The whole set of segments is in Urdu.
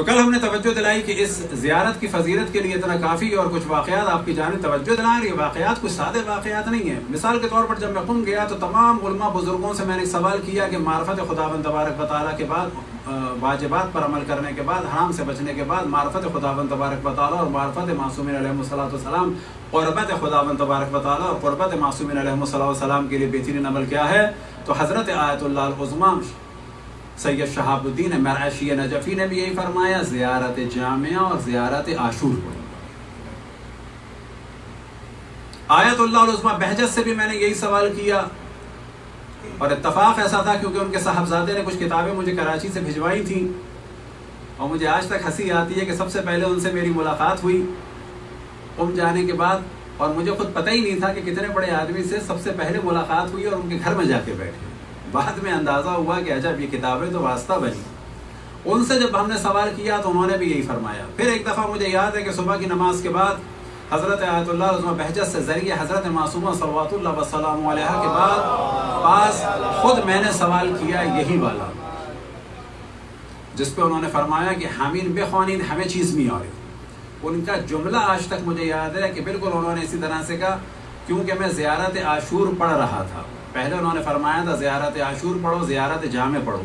تو کل ہم نے توجہ دلائی کہ اس زیارت کی فضیلت کے لیے اتنا کافی، اور کچھ واقعات آپ کی جانب توجہ دلائیں. یہ واقعات کچھ سادے واقعات نہیں ہیں. مثال کے طور پر جب میں قم گیا تو تمام علماء بزرگوں سے میں نے سوال کیا کہ معرفت خداوند تبارک و تعالیٰ کے بعد، واجبات پر عمل کرنے کے بعد، حرام سے بچنے کے بعد، معرفت خداوند تبارک و تعالیٰ اور معرفت معصومین علیہ السلام، قربت خداوند تبارک و تعالیٰ اور قربت معصومین علیہ السلام کے لیے بہترین عمل کیا ہے؟ تو حضرت آیت اللہ العظمیٰ سید شہاب الدین مرعشی نجفی نے بھی یہی فرمایا، زیارت جامعہ اور زیارت عاشور کو. آیت اللہ العظمیٰ بہجت سے بھی میں نے یہی سوال کیا، اور اتفاق ایسا تھا کیونکہ ان کے صاحبزادے نے کچھ کتابیں مجھے کراچی سے بھجوائی تھیں، اور مجھے آج تک ہنسی آتی ہے کہ سب سے پہلے ان سے میری ملاقات ہوئی قم جانے کے بعد، اور مجھے خود پتہ ہی نہیں تھا کہ کتنے بڑے آدمی سے سب سے پہلے ملاقات ہوئی اور ان کے گھر میں جا کے بیٹھے. بعد میں اندازہ ہوا کہ عجب یہ کتابیں تو واسطہ بنی. ان سے جب ہم نے سوال کیا تو انہوں نے بھی یہی فرمایا. پھر ایک دفعہ مجھے یاد ہے کہ صبح کی نماز کے بعد حضرت آیت اللہ العظمیٰ بہجت سے ذریعے حضرت معصومہ صلوات اللہ وسلام علیہا کے پاس خود میں نے سوال کیا یہی والا، جس پہ انہوں نے فرمایا کہ حامین بخوانین ہمیں چیز نہیں آ رہی. ان کا جملہ آج تک مجھے یاد ہے کہ بالکل انہوں نے اسی طرح سے کہا، کیونکہ میں زیارت عاشور پڑھ رہا تھا. پہلے انہوں نے فرمایا تھا زیارت عاشور پڑھو، زیارت جامع پڑھو.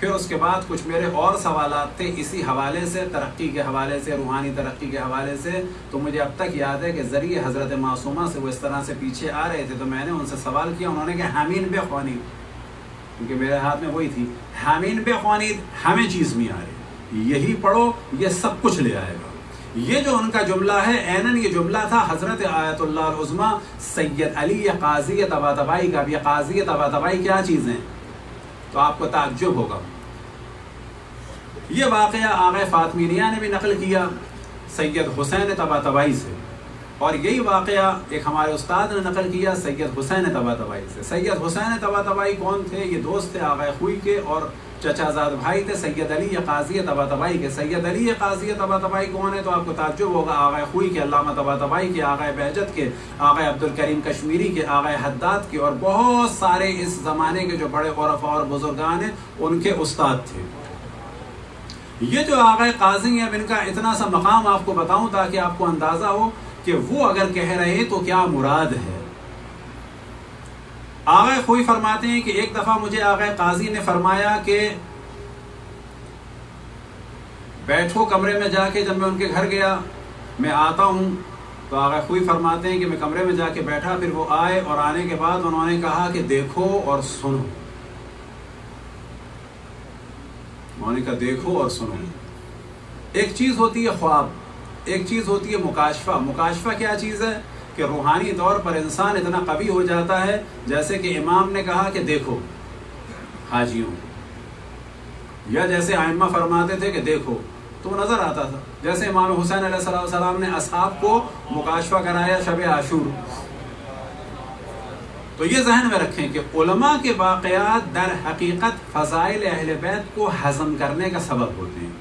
پھر اس کے بعد کچھ میرے اور سوالات تھے اسی حوالے سے، ترقی کے حوالے سے، روحانی ترقی کے حوالے سے. تو مجھے اب تک یاد ہے کہ ذریعے حضرت معصومہ سے وہ اس طرح سے پیچھے آ رہے تھے، تو میں نے ان سے سوال کیا. انہوں نے کہا حامین بخوانین، کیونکہ میرے ہاتھ میں وہی تھی، حامین بخوانین ہمیں چیز نہیں آ رہی، یہی پڑھو یہ سب کچھ لے آئے گا. یہ جو ان کا جملہ ہے عیناً یہ جملہ تھا حضرت آیت اللہ العظمیٰ سید علی قاضی طباطبائی کا بھی. قاضی طباطبائی کیا چیز ہیں تو آپ کو تعجب ہوگا. یہ واقعہ آغا فاطمیہ نے بھی نقل کیا سید حسین طباطبائی سے، اور یہی واقعہ ایک ہمارے استاد نے نقل کیا سید حسین طباطبائی سے. سید حسین طباطبائی کون تھے؟ یہ دوست تھے آغا خوئی کے اور چچا زاد بھائی تھے سید علی قاضی طباطبائی کے. سید علی قاضی طباطبائی کون ہے تو آپ کو تعجب ہوگا. آغا خوئی کے، علامہ طباطبائی کے، آغا بہجت کے، آغا عبدالکریم کشمیری کے، آغا حداد کے، اور بہت سارے اس زمانے کے جو بڑے عرفاء اور بزرگان ہیں ان کے استاد تھے. یہ جو آغا قاضی ہیں ان کا اتنا سا مقام آپ کو بتاؤں تاکہ آپ کو اندازہ ہو کہ وہ اگر کہہ رہے ہیں تو کیا مراد ہے. آغا خوئی فرماتے ہیں کہ ایک دفعہ مجھے آغا قاضی نے فرمایا کہ بیٹھو کمرے میں جا کے. جب میں ان کے گھر گیا، میں آتا ہوں تو آغا خوئی فرماتے ہیں کہ میں کمرے میں جا کے بیٹھا. پھر وہ آئے اور آنے کے بعد انہوں نے کہا کہ دیکھو اور سنو. انہوں نے کہا دیکھو اور سنو. ایک چیز ہوتی ہے خواب، ایک چیز ہوتی ہے مکاشفہ. مکاشفہ کیا چیز ہے کہ روحانی طور پر انسان اتنا قوی ہو جاتا ہے، جیسے کہ امام نے کہا کہ دیکھو حاجیوں، یا جیسے ائمہ فرماتے تھے کہ دیکھو، تو نظر آتا تھا. جیسے امام حسین علیہ السلام نے اصحاب کو مکاشفہ کرایا شب عاشور. تو یہ ذہن میں رکھیں کہ علماء کے واقعات در حقیقت فضائل اہل بیت کو ہضم کرنے کا سبب ہوتے ہیں.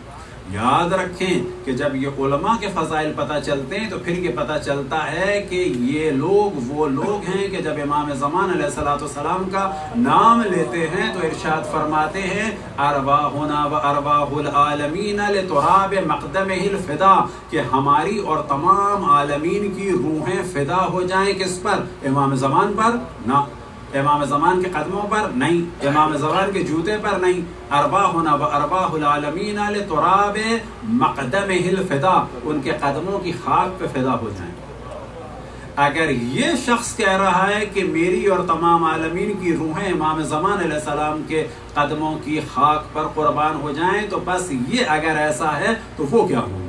یاد رکھیں کہ جب یہ علماء کے فضائل پتہ چلتے ہیں تو پھر یہ پتہ چلتا ہے کہ یہ لوگ وہ لوگ ہیں کہ جب امام زمان علیہ السلام کا نام لیتے ہیں تو ارشاد فرماتے ہیں ارواحنا و ارواح العالمین لتراب مقدمہ الفدا، کہ ہماری اور تمام عالمین کی روحیں فدا ہو جائیں. کس پر؟ امام زمان پر؟ نہ. امام زمان کے قدموں پر؟ نہیں. امام زمان کے جوتے پر؟ نہیں. ارواحنا و ارواح العالمین لتراب مقدمہ الفدا، ان کے قدموں کی خاک پہ فدا ہو جائیں. اگر یہ شخص کہہ رہا ہے کہ میری اور تمام عالمین کی روحیں امام زمان علیہ السلام کے قدموں کی خاک پر قربان ہو جائیں، تو بس یہ اگر ایسا ہے تو وہ کیا ہوں گے.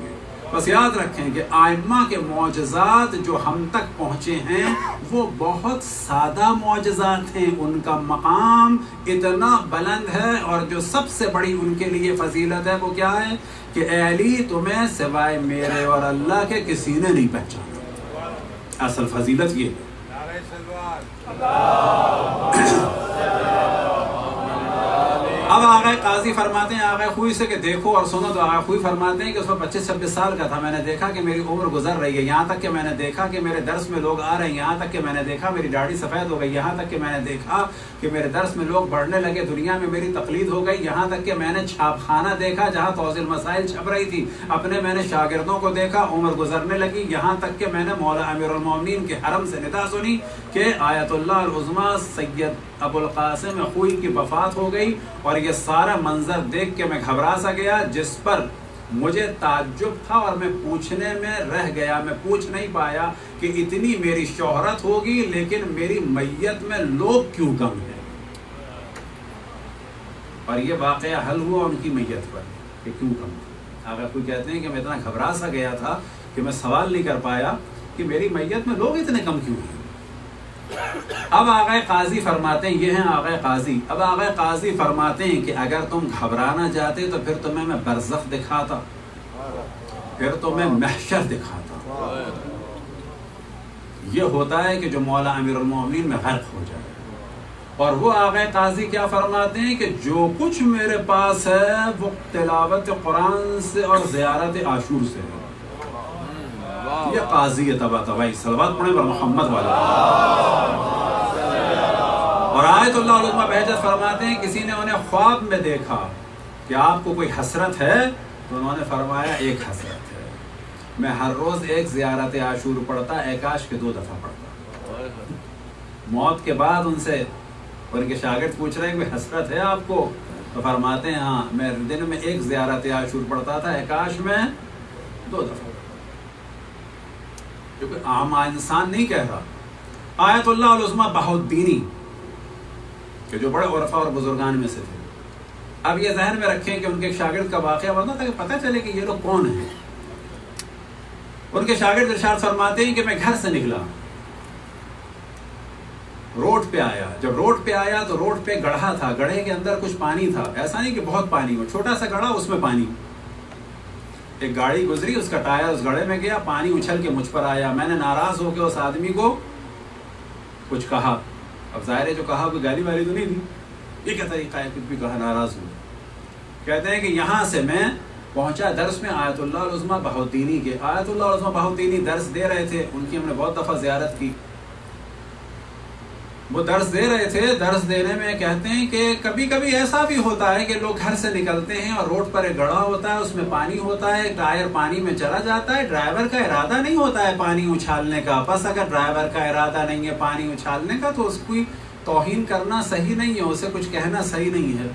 بس یاد رکھیں کہ ائمہ کے معجزات جو ہم تک پہنچے ہیں وہ بہت سادہ معجزات ہیں. ان کا مقام اتنا بلند ہے، اور جو سب سے بڑی ان کے لیے فضیلت ہے وہ کیا ہے کہ اے علی تمہیں سوائے میرے اور اللہ کے کسی نے نہیں پہچانا. اصل فضیلت یہ ہے. اب آقا قاضی فرماتے ہیں آقا خوئی سے کہ دیکھو اور سنو، تو آقا خوئی فرماتے ہیں کہ اس وقت 25-26 سال کا تھا، میں نے دیکھا کہ میری عمر گزر رہی ہے، یہاں تک کہ میں نے دیکھا کہ میرے درس میں لوگ آ رہے ہیں، یہاں تک کہ میں نے دیکھا میری داڑھی سفید ہو گئی، یہاں تک کہ میں نے دیکھا کہ میرے درس میں لوگ بڑھنے لگے، دنیا میں میری تقلید ہو گئی، یہاں تک کہ میں نے چھاپ خانہ دیکھا جہاں توضیح المسائل چھپ رہی تھی، اپنے میں نے شاگردوں کو دیکھا، عمر گزرنے لگی، یہاں تک کہ میں نے مولا امیر المومنین کے حرم سے ندا سنی کہ آیت اللہ العظمیٰ سید ابو القاسم خوئی کی وفات ہو گئی، اور یہ سارا منظر دیکھ کے میں گھبرا سا گیا، جس پر مجھے تعجب تھا اور میں پوچھنے میں رہ گیا، میں پوچھ نہیں پایا کہ اتنی میری شہرت ہوگی لیکن میری میت میں لوگ کیوں کم ہیں، اور یہ واقعہ حل ہوا ان کی میت پر کہ کیوں کم تھے۔ آقا کوئی کہتے ہیں کہ میں اتنا گھبرا سا گیا تھا کہ میں سوال نہیں کر پایا کہ میری میت میں لوگ اتنے کم کیوں ہیں۔ اب آقا قاضی فرماتے ہیں، یہ ہیں آقا قاضی، اب آقا قاضی فرماتے ہیں کہ اگر تم گھبرانا چاہتے تو پھر تمہیں میں برزخ دکھاتا، پھر تمہیں محشر دکھاتا، یہ ہوتا ہے کہ جو مولا امیر المومنین میں غرق ہو جائے۔ اور وہ آقا قاضی کیا فرماتے ہیں کہ جو کچھ میرے پاس ہے وہ تلاوت قرآن سے اور زیارت عاشور سے ہے۔ یہ قاضی تبا تبائی، صلوات پڑھیں پر محمد والا۔ اور آیت اللہ العظمیٰ بہجت فرماتے ہیں کسی نے انہیں خواب میں دیکھا کہ آپ کو کوئی حسرت ہے، تو انہوں نے فرمایا ایک حسرت ہے، میں ہر روز ایک زیارت عاشور پڑھتا، ایکاش کے 2 دفعہ پڑھتا۔ موت کے بعد ان سے ان کے شاگرد پوچھ رہے ہیں کوئی حسرت ہے آپ کو، تو فرماتے ہیں ہاں، میں دن میں ایک زیارت عاشور پڑھتا تھا، ایکاش میں 2 دفعہ، کیونکہ عام انسان نہیں کہہ رہا۔ آیت اللہ العظمیٰ بہاؤالدینی کہ جو بڑے عرفاء اور بزرگان میں سے تھے، اب یہ ذہن میں رکھیں کہ ان کے ایک شاگرد کا واقعہ بنتا تھا کہ پتہ چلے کہ یہ لوگ کون ہیں۔ ان کے شاگرد ارشاد فرماتے ہیں کہ میں گھر سے نکلا، روڈ پہ آیا، جب روڈ پہ آیا تو روڈ پہ گڑھا تھا، گڑھے کے اندر کچھ پانی تھا، ایسا نہیں کہ بہت پانی ہو، چھوٹا سا گڑھا اس میں پانی، ایک گاڑی گزری، اس کا ٹائر اس گڑھے میں گیا، پانی اچھل کے مجھ پر آیا، میں نے ناراض ہو کے اس آدمی کو کچھ کہا، اب ظاہر ہے جو کہا کوئی گالی والی تو نہیں تھی، یہ کیا طریقہ ہے، کچھ بھی کہا، ناراض ہوا۔ کہتے ہیں کہ یہاں سے میں پہنچا درس میں آیت اللہ العظمیٰ بہاؤالدینی کے، آیت اللہ العظمیٰ بہاؤالدینی درس دے رہے تھے، ان کی ہم نے بہت دفعہ زیارت کی، وہ درس دے رہے تھے، درس دینے میں کہتے ہیں کہ کبھی کبھی ایسا بھی ہوتا ہے کہ لوگ گھر سے نکلتے ہیں اور روڈ پر ایک گڑھا ہوتا ہے، اس میں پانی ہوتا ہے، ٹائر پانی میں چلا جاتا ہے، ڈرائیور کا ارادہ نہیں ہوتا ہے پانی اچھالنے کا، بس اگر ڈرائیور کا ارادہ نہیں ہے پانی اچھالنے کا تو اس کی توہین کرنا صحیح نہیں ہے، اسے کچھ کہنا صحیح نہیں ہے۔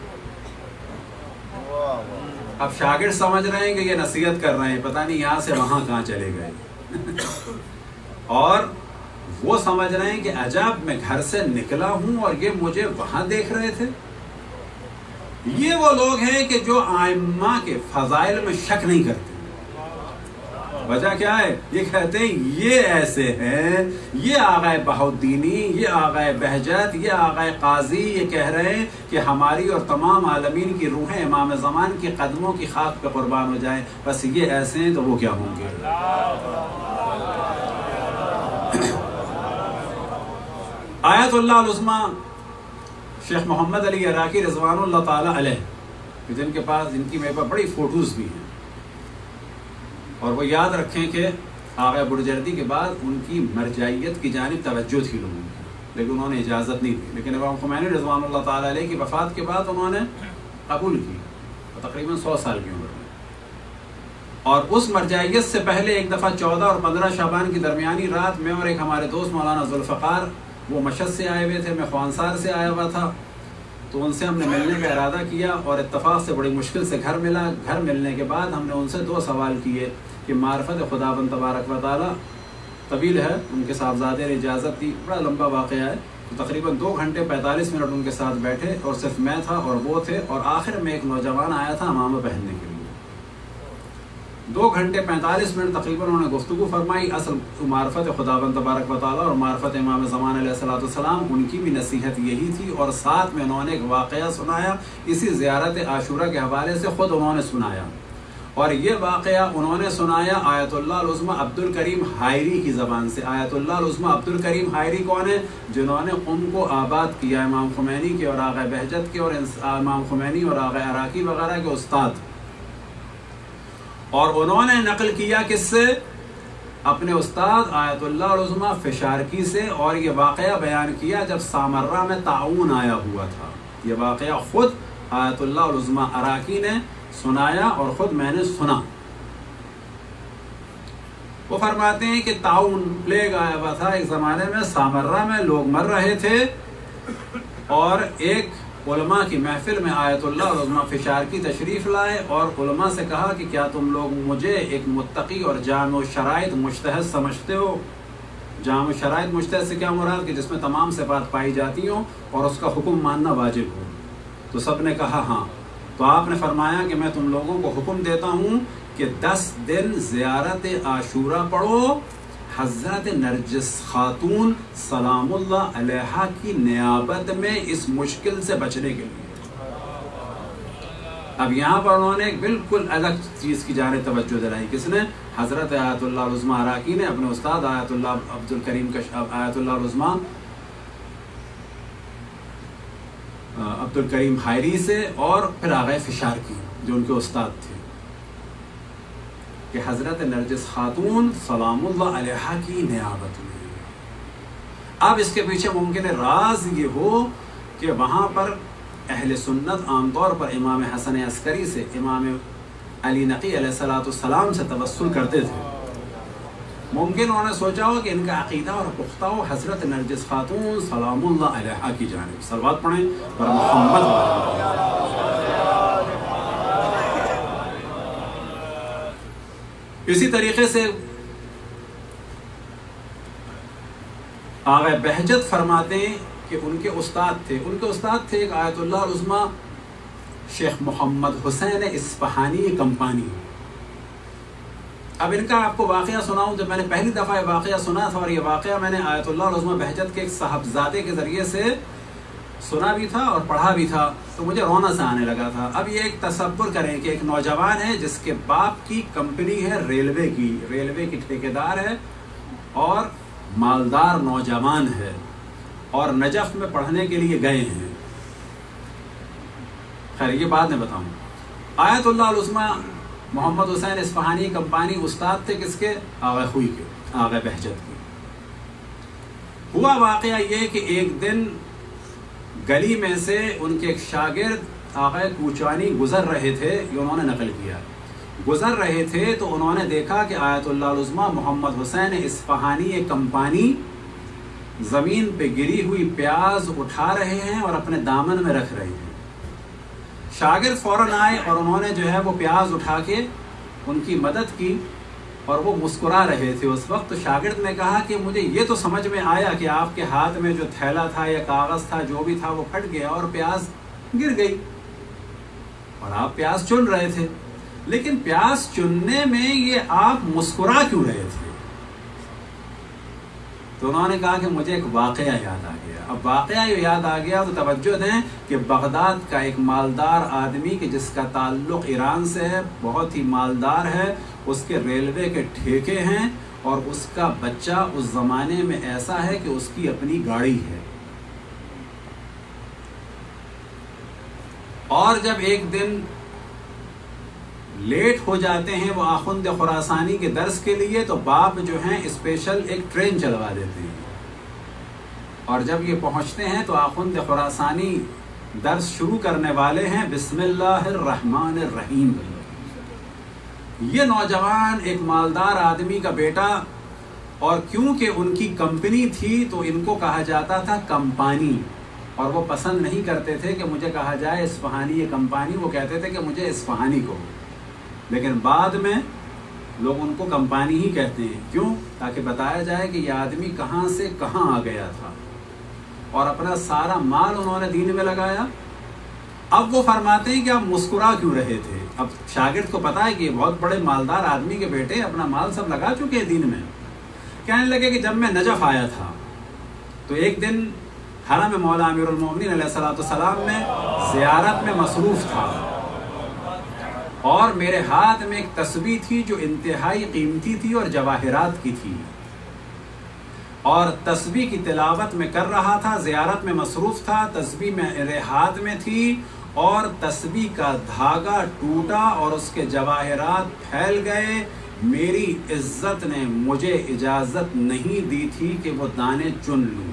اب شاگرد سمجھ رہے ہیں کہ یہ نصیحت کر رہے ہیں، پتہ نہیں یہاں سے وہاں کہاں چلے گئے، اور وہ سمجھ رہے ہیں کہ عجب میں گھر سے نکلا ہوں اور یہ مجھے وہاں دیکھ رہے تھے۔ یہ وہ لوگ ہیں کہ جو ائمہ کے فضائل میں شک نہیں کرتے۔ وجہ کیا ہے؟ یہ کہتے ہیں یہ ایسے ہیں، یہ آقا بہاؤالدینی، یہ آقا بہجت، یہ آقا قاضی یہ کہہ رہے ہیں کہ ہماری اور تمام عالمین کی روحیں امام زمان کی قدموں کی خاک پہ قربان ہو جائیں، بس یہ ایسے ہیں تو وہ کیا ہوں گے۔ آیت اللہ العظمیٰ شیخ محمد علی عراقی رضوان اللہ تعالیٰ علیہ، جن کے پاس جن کی میرے پاس بڑی فوٹوز بھی ہیں، اور وہ یاد رکھیں کہ آقا بڑجردی کے بعد ان کی مرجعیت کی جانب توجہ تھی لوگوں کی، لیکن انہوں نے اجازت نہیں دی، لیکن امام خمینی رضوان اللہ تعالیٰ علیہ کی وفات کے بعد انہوں نے قبول کی، تقریباً 100 سال کی عمر میں۔ اور اس مرجعیت سے پہلے ایک دفعہ 14 اور 15 شعبان کی درمیانی رات میں اور ایک ہمارے دوست مولانا ذوالفقار، وہ مشہد سے آئے ہوئے تھے، میں خوانسار سے آیا ہوا تھا، تو ان سے ہم نے ملنے کا ارادہ کیا اور اتفاق سے بڑی مشکل سے گھر ملا۔ گھر ملنے کے بعد ہم نے ان سے 2 سوال کیے کہ معرفت خداوند تبارک و تعالیٰ طویل ہے، ان کے صاحبزادے نے اجازت دی، بڑا لمبا واقعہ ہے، تو تقریباً 2 گھنٹے 45 منٹ ان کے ساتھ بیٹھے، اور صرف میں تھا اور وہ تھے، اور آخر میں ایک نوجوان آیا تھا امامہ پہننے کے لیے۔ 2 گھنٹے 45 منٹ تقریباً انہوں نے گفتگو فرمائی۔ اصل معرفت خداوند تبارک و تعالیٰ اور معرفت امام زمان علیہ السلام، ان کی بھی نصیحت یہی تھی، اور ساتھ میں انہوں نے ایک واقعہ سنایا، اسی زیارت عاشورہ کے حوالے سے خود انہوں نے سنایا۔ اور یہ واقعہ انہوں نے سنایا آیت اللہ العظمیٰ عبد الکریم حائری کی زبان سے. آیت اللہ العظمیٰ عبد الکریم حائری کون ہے؟ جنہوں نے قم کو آباد کیا، امام خمینی کے اور آغا بہجت کے اور امام خمینی اور آغا عراقی وغیرہ کے استاد. اور انہوں نے نقل کیا کس سے؟ اپنے استاد آیت اللہ العظمیٰ فشارکی سے. اور یہ واقعہ بیان کیا جب سامرہ میں طاعون آیا ہوا تھا. یہ واقعہ خود آیت اللہ العظمیٰ عراقی نے سنایا اور خود میں نے سنا. وہ فرماتے ہیں کہ طاعون پلیگ آیا ہوا تھا ایک زمانے میں، سامرہ میں لوگ مر رہے تھے، اور ایک علماء کی محفل میں آیت اللہ العظمیٰ فشارکی تشریف لائے اور علماء سے کہا کہ کیا تم لوگ مجھے ایک متقی اور جامع شرائط مجتہد سمجھتے ہو؟ جامع شرائط مجتہد سے کیا مراد؟ کہ جس میں تمام صفات پائی جاتی ہوں اور اس کا حکم ماننا واجب ہو. تو سب نے کہا ہاں. تو آپ نے فرمایا کہ میں تم لوگوں کو حکم دیتا ہوں کہ 10 دن زیارت عاشورہ پڑھو حضرت نرجس خاتون سلام اللہ علیہا کی نیابت میں اس مشکل سے بچنے کے لیے. اب یہاں پر انہوں نے ایک بالکل الگ چیز کی جانب توجہ دلائی. کس نے؟ حضرت آیت اللہ العظمیٰ عراقی نے اپنے استاد آیت اللہ عبد الکریم آیت اللہ العظمیٰ عبد الکریم حائری سے اور پھر آغا فشارکی جو ان کے استاد تھے کہ حضرت نرجس خاتون سلام اللہ علیہا کی نیابت میں. اب اس کے پیچھے ممکن ہے راز یہ ہو کہ وہاں پر اہل سنت عام طور پر امام حسن عسکری سے، امام علی نقی علیہ السلام سے توسل کرتے تھے. ممکن انہوں نے سوچا ہو کہ ان کا عقیدہ اور پختہ ہو حضرت نرجس خاتون سلام اللہ علیہا کی جانب. صلوات پڑھیں پر محمد. اسی طریقے سے آغا بہجت فرماتے ہیں کہ ان کے استاد تھے ایک آیت اللہ العظمیٰ شیخ محمد حسین اصفہانی کمپانی. اب ان کا آپ کو واقعہ سناؤں. جب میں نے پہلی دفعہ یہ واقعہ سنا تھا، اور یہ واقعہ میں نے آیت اللہ العظمیٰ بہجت کے ایک صاحبزادے کے ذریعے سے سنا بھی تھا اور پڑھا بھی تھا، تو مجھے رونا سا آنے لگا تھا. اب یہ ایک تصور کریں کہ ایک نوجوان ہے جس کے باپ کی کمپنی ہے ریلوے کی ٹھیکیدار ہے اور مالدار نوجوان ہے، اور نجف میں پڑھنے کے لیے گئے ہیں. خیر یہ بعد میں بتاؤں. آیت اللہ العظمیٰ محمد حسین اصفہانی کمپانی استاد تھے کس کے؟ آغا خوئی کے، آغا بہجت کے. ہوا واقعہ یہ کہ ایک دن گلی میں سے ان کے ایک شاگرد آغا کوچانی گزر رہے تھے. یہ انہوں نے نقل کیا. گزر رہے تھے تو انہوں نے دیکھا کہ آیت اللہ العظمیٰ محمد حسین اصفہانی کمپانی زمین پہ گری ہوئی پیاز اٹھا رہے ہیں اور اپنے دامن میں رکھ رہے ہیں. شاگرد فوراً آئے اور انہوں نے جو ہے وہ پیاز اٹھا کے ان کی مدد کی، اور وہ مسکرا رہے تھے اس وقت. تو شاگرد نے کہا کہ مجھے یہ تو سمجھ میں آیا کہ آپ کے ہاتھ میں جو تھیلا تھا یا کاغذ تھا جو بھی تھا وہ پھٹ گیا اور پیاز گر گئی، اور آپ پیاز چن رہے تھے، لیکن پیاز چننے میں یہ آپ مسکرا کیوں رہے تھے؟ تو انہوں نے کہا کہ مجھے ایک واقعہ یاد آ گیا. اب واقعہ یاد آ گیا تو توجہ دیں کہ بغداد کا ایک مالدار آدمی کہ جس کا تعلق ایران سے ہے، بہت ہی مالدار ہے، اس کے ریلوے کے ٹھیکے ہیں، اور اس کا بچہ اس زمانے میں ایسا ہے کہ اس کی اپنی گاڑی ہے. اور جب ایک دن لیٹ ہو جاتے ہیں وہ آخوند خراسانی کے درس کے لیے، تو باپ جو ہیں اسپیشل ایک ٹرین چلوا دیتے ہیں، اور جب یہ پہنچتے ہیں تو آخوند خراسانی درس شروع کرنے والے ہیں بسم اللہ الرحمن الرحیم. یہ نوجوان ایک مالدار آدمی کا بیٹا، اور کیونکہ ان کی کمپنی تھی تو ان کو کہا جاتا تھا کمپانی، اور وہ پسند نہیں کرتے تھے کہ مجھے کہا جائے اصفہانی یہ کمپانی، وہ کہتے تھے کہ مجھے اصفہانی کو. لیکن بعد میں لوگ ان کو کمپانی ہی کہتے ہیں. کیوں؟ تاکہ بتایا جائے کہ یہ آدمی کہاں سے کہاں آ گیا تھا، اور اپنا سارا مال انہوں نے دین میں لگایا. اب وہ فرماتے ہیں کہ آپ مسکرا کیوں رہے تھے؟ اب شاگرد کو پتا ہے کہ یہ بہت بڑے مالدار آدمی کے بیٹے اپنا مال سب لگا چکے ہیں دین میں. کہنے لگے کہ جب میں نجف آیا تھا تو ایک دن حرم مولا امیر المومنین علیہ السلام میں زیارت میں مصروف تھا، اور میرے ہاتھ میں ایک تسبیح تھی جو انتہائی قیمتی تھی اور جواہرات کی تھی، اور تسبیح کی تلاوت میں کر رہا تھا، زیارت میں مصروف تھا، تسبیح میرے ہاتھ میں تھی، اور تسبیح کا دھاگا ٹوٹا اور اس کے جواہرات پھیل گئے۔ میری عزت نے مجھے اجازت نہیں دی تھی کہ وہ دانے چن لوں،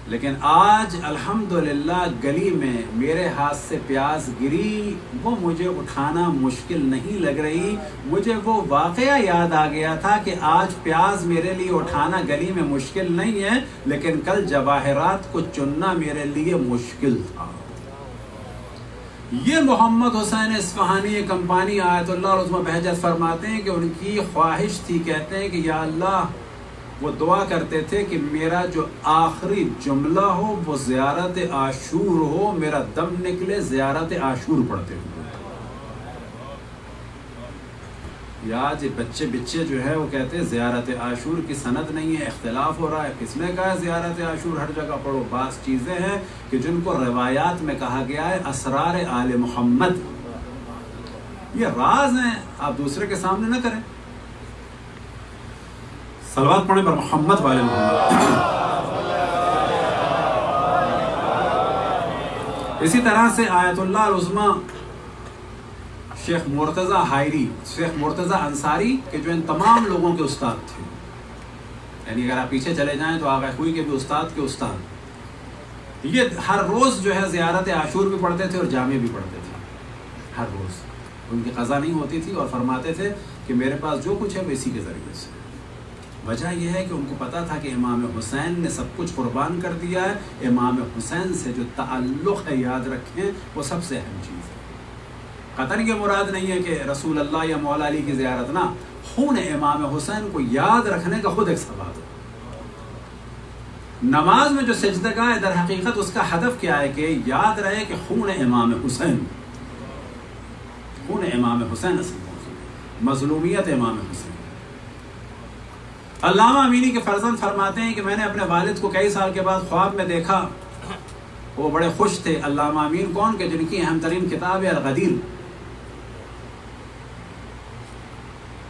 لیکن آج الحمدللہ گلی میں میرے ہاتھ سے پیاز گری، وہ مجھے اٹھانا مشکل نہیں لگ رہی۔ مجھے وہ واقعہ یاد آ گیا تھا کہ آج پیاز میرے لیے اٹھانا گلی میں مشکل نہیں ہے، لیکن کل جواہرات کو چننا میرے لیے مشکل تھا۔ یہ محمد حسین اصفہانی کمپانی آیت اللہ العظمہ بہجت فرماتے ہیں کہ ان کی خواہش تھی، کہتے ہیں کہ یا اللہ، وہ دعا کرتے تھے کہ میرا جو آخری جملہ ہو وہ زیارت عاشور ہو، میرا دم نکلے زیارت عاشور پڑھتے ہوئے۔ یا بچے جو ہے وہ کہتے ہیں زیارت عاشور کی سند نہیں ہے، اختلاف ہو رہا ہے، کس نے کہا ہے زیارت عاشور ہر جگہ پڑھو؟ بعض چیزیں ہیں کہ جن کو روایات میں کہا گیا ہے اسرار آل محمد، یہ راز ہیں، آپ دوسرے کے سامنے نہ کریں۔ صلوات پڑھیں پر محمد والے محمد۔ اسی طرح سے آیت اللہ العظمہ شیخ مرتضیٰ حائری، شیخ مرتضیٰ انصاری کہ جو ان تمام لوگوں کے استاد تھے، یعنی اگر آپ پیچھے چلے جائیں تو آغا خوئی کے بھی استاد کے استاد، یہ ہر روز جو ہے زیارت عاشور بھی پڑھتے تھے اور جامع بھی پڑھتے تھے، ہر روز ان کی قضا نہیں ہوتی تھی، اور فرماتے تھے کہ میرے پاس جو کچھ ہے وہ اسی کے ذریعے سے۔ وجہ یہ ہے کہ ان کو پتا تھا کہ امام حسین نے سب کچھ قربان کر دیا ہے، امام حسین سے جو تعلق ہے یاد رکھیں وہ سب سے اہم چیز ہے۔ قطن یہ مراد نہیں ہے کہ رسول اللہ یا مولا علی کی زیارت، نہ، خون امام حسین کو یاد رکھنے کا خود ایک ثواب ہے۔ نماز میں جو سجدگاہ ہے در حقیقت اس کا ہدف کیا ہے کہ یاد رہے کہ خون امام حسین، خون امام حسین اصل موضوع ہے، مظلومیت امام حسین۔ علامہ امینی کے فرزند فرماتے ہیں کہ میں نے اپنے والد کو کئی سال کے بعد خواب میں دیکھا، وہ بڑے خوش تھے۔ علامہ امین کون کہ جن کی اہم ترین کتاب ہے الغدیر۔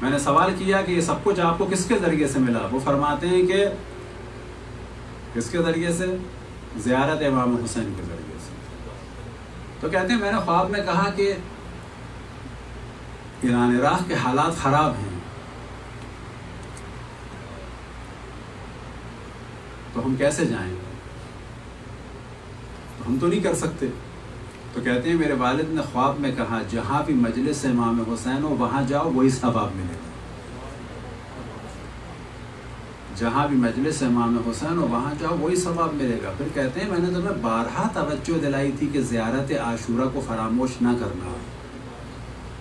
میں نے سوال کیا کہ یہ سب کچھ آپ کو کس کے ذریعے سے ملا؟ وہ فرماتے ہیں کہ کس کے ذریعے سے؟ زیارت امام حسین کے ذریعے سے۔ تو کہتے ہیں میں نے خواب میں کہا کہ ایران عراق کے حالات خراب ہیں، تو ہم کیسے جائیں؟ ہم تو نہیں کر سکتے۔ تو کہتے ہیں میرے والد نے خواب میں کہا جہاں بھی مجلس امام حسین ہو وہاں جاؤ، وہی ثواب ملے گا۔ جہاں بھی مجلس امام حسین ہو وہاں جاؤ، وہی ثواب ملے گا۔ پھر کہتے ہیں میں نے تمہیں بارہا توجہ دلائی تھی کہ زیارت عاشورہ کو فراموش نہ کرنا،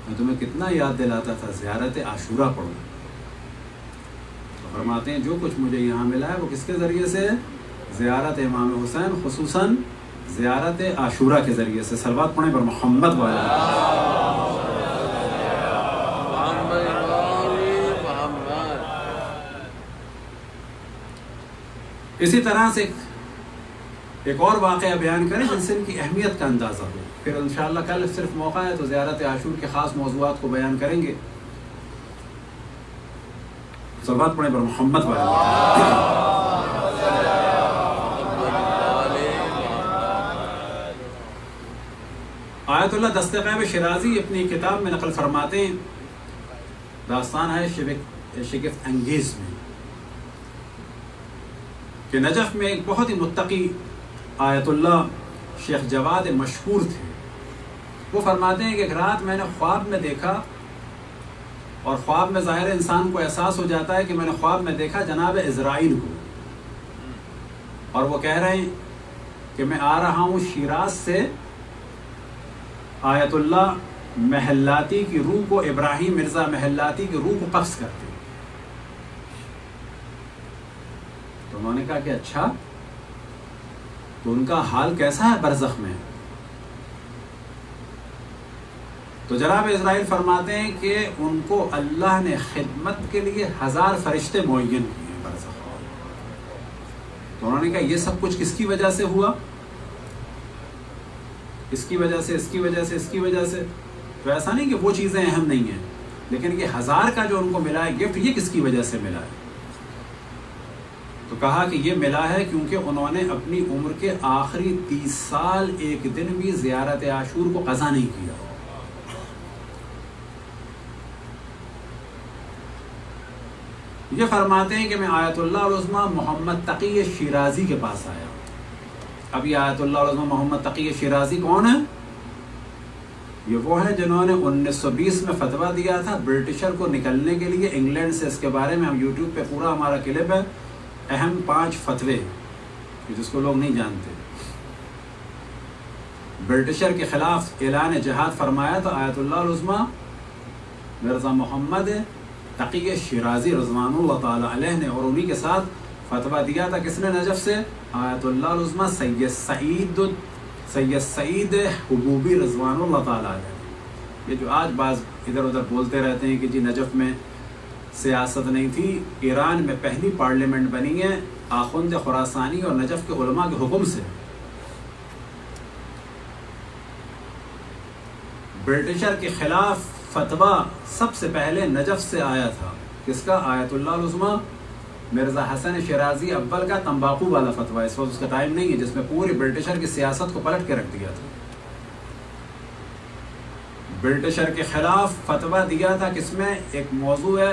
میں تمہیں کتنا یاد دلاتا تھا زیارت عاشورہ پڑھو۔ فرماتے ہیں جو کچھ مجھے یہاں ملا ہے وہ کس کے ذریعے سے؟ زیارت امام حسین، خصوصاً زیارت عاشورہ کے ذریعے سے۔ صلوات پڑھیں پر محمد والے۔ اسی طرح سے ایک اور واقعہ بیان کریں جن سے ان کی اہمیت کا اندازہ ہو، پھر انشاءاللہ کل صرف موقع ہے تو زیارت عاشور کے خاص موضوعات کو بیان کریں گے۔ صلوات پڑھیں پر محمد والے۔ آیت اللہ دست غیب شیرازی اپنی کتاب میں نقل فرماتے ہیں، داستان ہے شگفت انگیز میں، کہ نجف میں ایک بہت ہی متقی آیت اللہ شیخ جواد مشہور تھے۔ وہ فرماتے ہیں کہ ایک رات میں نے خواب میں دیکھا، اور خواب میں ظاہر انسان کو احساس ہو جاتا ہے کہ میں نے خواب میں دیکھا جناب عزرائیل کو، اور وہ کہہ رہے ہیں کہ میں آ رہا ہوں شیراز سے آیت اللہ محلاتی کی روح کو، ابراہیم مرزا محلاتی کی روح کو قبض کرتے۔ تو انہوں نے کہا کہ اچھا، تو ان کا حال کیسا ہے برزخ میں؟ تو جناب اسرائیل فرماتے ہیں کہ ان کو اللہ نے خدمت کے لیے 1000 فرشتے معین کیے ہیں برزخ۔ تو انہوں نے کہا یہ سب کچھ کس کی وجہ سے ہوا؟ اس کی وجہ سے، اس کی وجہ سے، اس کی وجہ سے. تو ایسا نہیں کہ وہ چیزیں اہم نہیں ہیں، لیکن یہ 1000 کا جو ان کو ملا ہے گفٹ، یہ کس کی وجہ سے ملا ہے؟ تو کہا کہ یہ ملا ہے کیونکہ انہوں نے اپنی عمر کے آخری 30 سال ایک دن بھی زیارت عاشور کو قضا نہیں کیا. یہ فرماتے ہیں کہ میں آیت اللہ العظمیٰ محمد تقی شیرازی کے پاس آیا. اب یہ آیت اللہ العظمیٰ محمد تقی شیرازی کون ہے؟ یہ وہ ہیں جنہوں نے 1920 میں فتویٰ دیا تھا برٹشر کو نکلنے کے لیے انگلینڈ سے. اس کے بارے میں ہم یوٹیوب پہ پورا ہمارا کلپ ہے، اہم 5 فتوے جس کو لوگ نہیں جانتے. برٹشر کے خلاف اعلان جہاد فرمایا تھا آیت اللہ العظمیٰ مرزا محمد تقی شیرازی رضوان اللہ تعالیٰ علیہ نے، اور انہی کے ساتھ فتویٰ دیا تھا کس نے نجف سے؟ آیت اللہ العظمیٰ سید سعید حبوبی رضوان اللہ تعالیٰ علیہ. یہ جو آج بعض ادھر ادھر بولتے رہتے ہیں کہ جی نجف میں سیاست نہیں تھی، ایران میں پہلی پارلیمنٹ بنی ہے آخوند خراسانی اور نجف کے علماء کے حکم سے. برٹشر کے خلاف فتویٰ سب سے پہلے نجف سے آیا تھا. کس کا؟ آیت اللہ العظمیٰ مرزا حسن شیرازی اول کا تمباکو والا فتویٰ. اس وقت اس کا ٹائم نہیں ہے، جس میں پوری برٹشر کی سیاست کو پلٹ کے رکھ دیا تھا. برٹشر کے خلاف فتویٰ دیا تھا کس میں؟ ایک موضوع ہے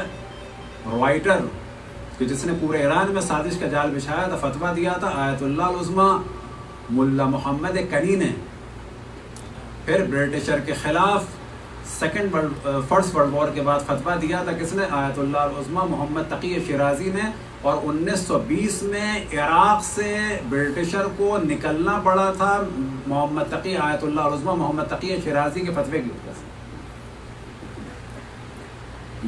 رائٹر کہ جس نے پورے ایران میں سازش کا جال بچھایا تھا. فتویٰ دیا تھا آیت اللہ العظمیٰ ملا محمد کنی نے. پھر برٹشر کے خلاف فرسٹ ورلڈ وار کے بعد فتویٰ دیا تھا کس نے؟ آیت اللہ العظمیٰ محمد تقی شیرازی نے. اور 1920 میں عراق سے برٹشر کو نکلنا پڑا تھا محمد تقی آیت اللہ العظمیٰ محمد تقی شیرازی کے فتوے کی وجہ سے.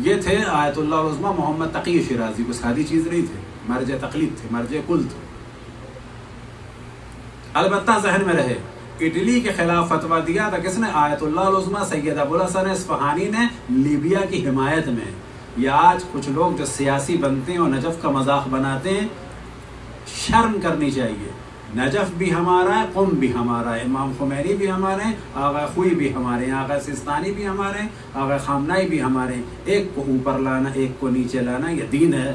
یہ تھے آیت اللہ العظمیٰ محمد تقی شیرازی. کوئی سادی چیز نہیں تھے، مرجع تقلید تھے، مرجع کل تھے. البتہ ذہن میں رہے اٹلی کے خلاف فتویٰ دیا تھا کس نے؟ آیت اللہ العظمیٰ سید ابوالحسن اصفہانی نے لیبیا کی حمایت میں. یہ آج کچھ لوگ جو سیاسی بنتے ہیں اور نجف کا مذاق بناتے ہیں، شرم کرنی چاہیے. نجف بھی ہمارا ہے، قم بھی ہمارا ہے، امام خمینی بھی ہمارے ہیں، آغا خوئی بھی ہمارے ہیں، آغا سستانی بھی ہمارے ہیں، آغا خامنائی بھی ہمارے ہیں. ایک کو اوپر لانا، ایک کو نیچے لانا، یہ دین ہے.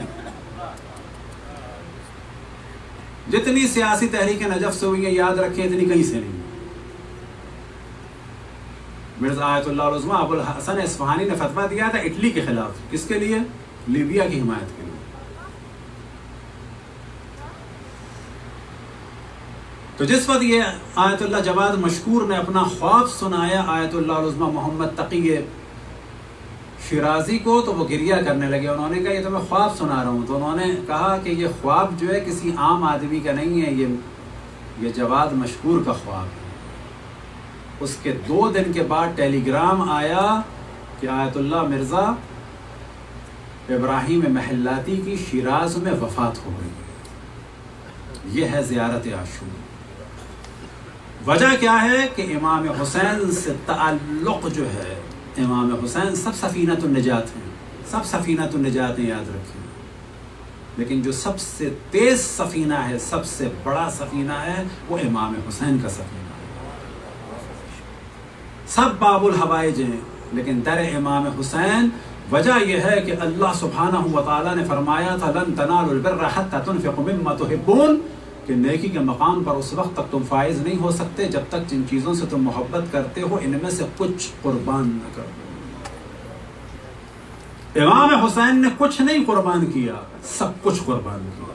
جتنی سیاسی تحریکیں نجف سے ہوئی ہیں یاد رکھیں اتنی کہیں سے نہیں. مرزا آیت اللہ العظمیٰ ابوالحسن اصفہانی نے فتویٰ دیا تھا اٹلی کے خلاف. کس کے لیے؟ لیبیا کی حمایت کے لیے. تو جس وقت یہ آیت اللہ جواد مشکور نے اپنا خواب سنایا آیت اللہ العظمیٰ محمد تقی شیرازی کو، تو وہ گریہ کرنے لگے. انہوں نے کہا یہ تو میں خواب سنا رہا ہوں. تو انہوں نے کہا کہ یہ خواب جو ہے کسی عام آدمی کا نہیں ہے، یہ جواد مشکور کا خواب ہے. اس کے 2 دن کے بعد ٹیلی گرام آیا کہ آیت اللہ مرزا ابراہیم محلاتی کی شیراز میں وفات ہو گئی. یہ ہے زیارت عاشور. وجہ کیا ہے کہ امام حسین سے تعلق جو ہے، امام حسین سب سفینۃ النجات ہیں، سب سفینۃ النجات ہیں، یاد رکھیں. لیکن جو سب سے تیز سفینہ ہے، سب سے بڑا سفینہ ہے، وہ امام حسین کا سفینہ ہے. سب باب الحوائج ہیں لیکن در امام حسین. وجہ یہ ہے کہ اللہ سبحانہ و تعالیٰ نے فرمایا تھا لن تنالوا البر حتى تنفقوا مما تحبون، کہ نیکی کے مقام پر اس وقت تک تم فائز نہیں ہو سکتے جب تک جن چیزوں سے تم محبت کرتے ہو ان میں سے کچھ قربان نہ کرو. امام حسین نے کچھ نہیں قربان کیا، سب کچھ قربان کیا.